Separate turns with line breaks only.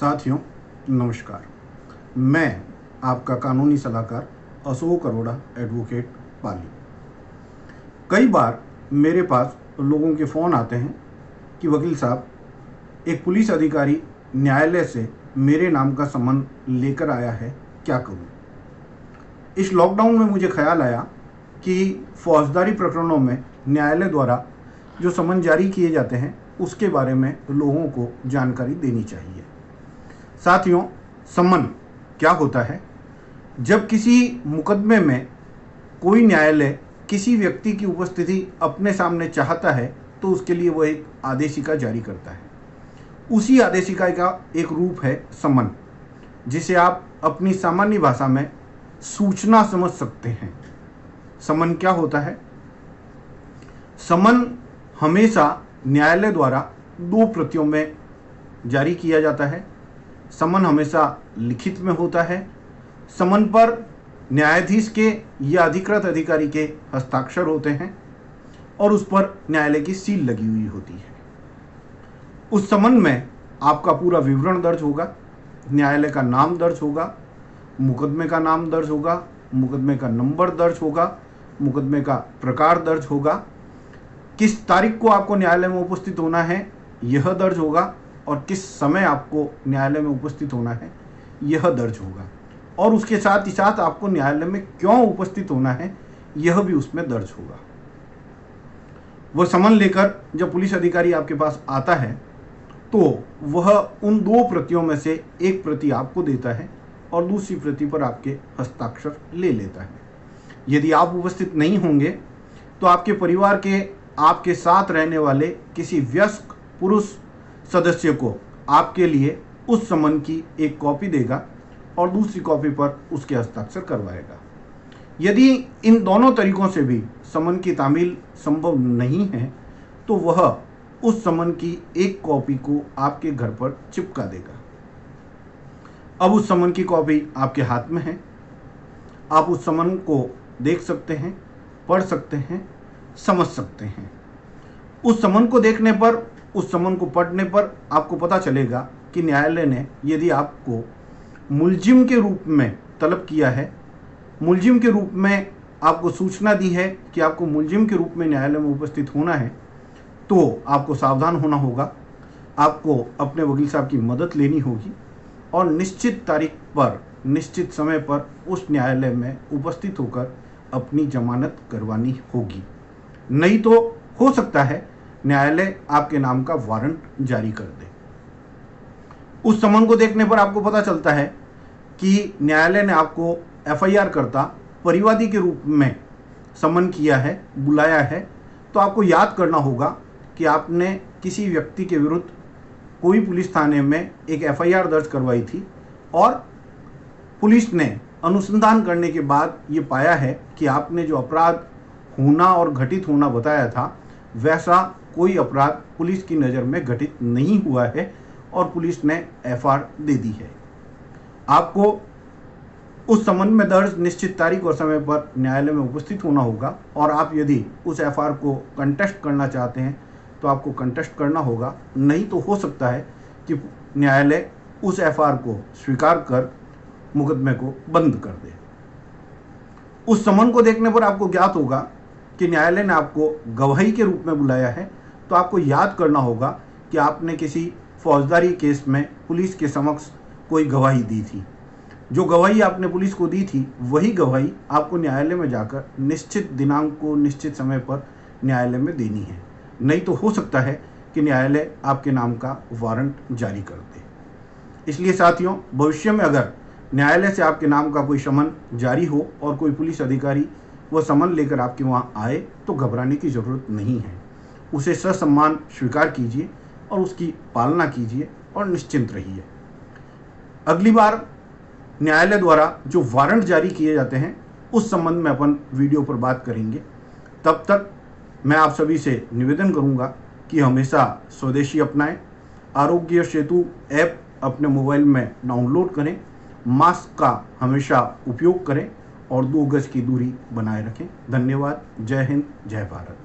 साथियों, नमस्कार। मैं आपका कानूनी सलाहकार अशोक अरोड़ा, एडवोकेट, पाली। कई बार मेरे पास लोगों के फ़ोन आते हैं कि वकील साहब, एक पुलिस अधिकारी न्यायालय से मेरे नाम का समन लेकर आया है, क्या करूं? इस लॉकडाउन में मुझे ख्याल आया कि फौजदारी प्रकरणों में न्यायालय द्वारा जो समन जारी किए जाते हैं उसके बारे में लोगों को जानकारी देनी चाहिए। साथियों, समन क्या होता है? जब किसी मुकदमे में कोई न्यायालय किसी व्यक्ति की उपस्थिति अपने सामने चाहता है तो उसके लिए वह एक आदेशिका जारी करता है। उसी आदेशिका का एक रूप है समन, जिसे आप अपनी सामान्य भाषा में सूचना समझ सकते हैं। समन क्या होता है? समन हमेशा न्यायालय द्वारा 2 प्रतियों में जारी किया जाता है। समन हमेशा लिखित में होता है। समन पर न्यायाधीश के या अधिकृत अधिकारी के हस्ताक्षर होते हैं और उस पर न्यायालय की सील लगी हुई होती है। उस समन में आपका पूरा विवरण दर्ज होगा, न्यायालय का नाम दर्ज होगा, मुकदमे का नाम दर्ज होगा, मुकदमे का नंबर दर्ज होगा, मुकदमे का प्रकार दर्ज होगा, किस तारीख को आपको न्यायालय में उपस्थित होना है यह दर्ज होगा और किस समय आपको न्यायालय में उपस्थित होना है यह दर्ज होगा, और उसके साथ ही साथ आपको न्यायालय में क्यों उपस्थित होना है यह भी उसमें दर्ज होगा। वह समन लेकर जब पुलिस अधिकारी आपके पास आता है तो वह उन 2 प्रतियों में से एक प्रति आपको देता है और दूसरी प्रति पर आपके हस्ताक्षर ले लेता है। यदि आप उपस्थित नहीं होंगे तो आपके परिवार के आपके साथ रहने वाले किसी वयस्क पुरुष सदस्य को आपके लिए उस समन की एक कॉपी देगा और दूसरी कॉपी पर उसके हस्ताक्षर करवाएगा। यदि इन दोनों तरीकों से भी समन की तामील संभव नहीं है तो वह उस समन की एक कॉपी को आपके घर पर चिपका देगा। अब उस समन की कॉपी आपके हाथ में है। आप उस समन को देख सकते हैं, पढ़ सकते हैं, समझ सकते हैं। उस समन को देखने पर, उस समन को पढ़ने पर आपको पता चलेगा कि न्यायालय ने यदि आपको मुलजिम के रूप में तलब किया है, मुलजिम के रूप में आपको सूचना दी है कि आपको मुलजिम के रूप में न्यायालय में उपस्थित होना है, तो आपको सावधान होना होगा। आपको अपने वकील साहब की मदद लेनी होगी और निश्चित तारीख पर, निश्चित समय पर उस न्यायालय में उपस्थित होकर अपनी जमानत करवानी होगी। नहीं तो हो सकता है न्यायालय आपके नाम का वारंट जारी कर दे। उस समन को देखने पर आपको पता चलता है कि न्यायालय ने आपको एफआईआर करता परिवादी के रूप में समन किया है, बुलाया है, तो आपको याद करना होगा कि आपने किसी व्यक्ति के विरुद्ध कोई पुलिस थाने में एक एफआईआर दर्ज करवाई थी और पुलिस ने अनुसंधान करने के बाद ये पाया है कि आपने जो अपराध होना और घटित होना बताया था वैसा कोई अपराध पुलिस की नज़र में घटित नहीं हुआ है और पुलिस ने एफआईआर दे दी है। आपको उस समन में दर्ज निश्चित तारीख और समय पर न्यायालय में उपस्थित होना होगा और आप यदि उस एफआईआर को कंटेस्ट करना चाहते हैं तो आपको कंटेस्ट करना होगा। नहीं तो हो सकता है कि न्यायालय उस एफआईआर को स्वीकार कर मुकदमे को बंद कर दे। उस समन को देखने पर आपको ज्ञात होगा कि न्यायालय ने आपको गवाही के रूप में बुलाया है, तो आपको याद करना होगा कि आपने किसी फौजदारी केस में पुलिस के समक्ष कोई गवाही दी थी। जो गवाही आपने पुलिस को दी थी वही गवाही आपको न्यायालय में जाकर निश्चित दिनांक को निश्चित समय पर न्यायालय में देनी है। नहीं तो हो सकता है कि न्यायालय आपके नाम का वारंट जारी कर दे। इसलिए साथियों, भविष्य में अगर न्यायालय से आपके नाम का कोई समन जारी हो और कोई पुलिस अधिकारी वह समन लेकर आपके वहाँ आए तो घबराने की ज़रूरत नहीं है। उसे ससम्मान स्वीकार कीजिए और उसकी पालना कीजिए और निश्चिंत रहिए। अगली बार न्यायालय द्वारा जो वारंट जारी किए जाते हैं उस संबंध में अपन वीडियो पर बात करेंगे। तब तक मैं आप सभी से निवेदन करूंगा कि हमेशा स्वदेशी अपनाएं, आरोग्य सेतु ऐप अपने मोबाइल में डाउनलोड करें, मास्क का हमेशा उपयोग करें और 2 गज की दूरी बनाए रखें। धन्यवाद। जय हिंद, जय भारत।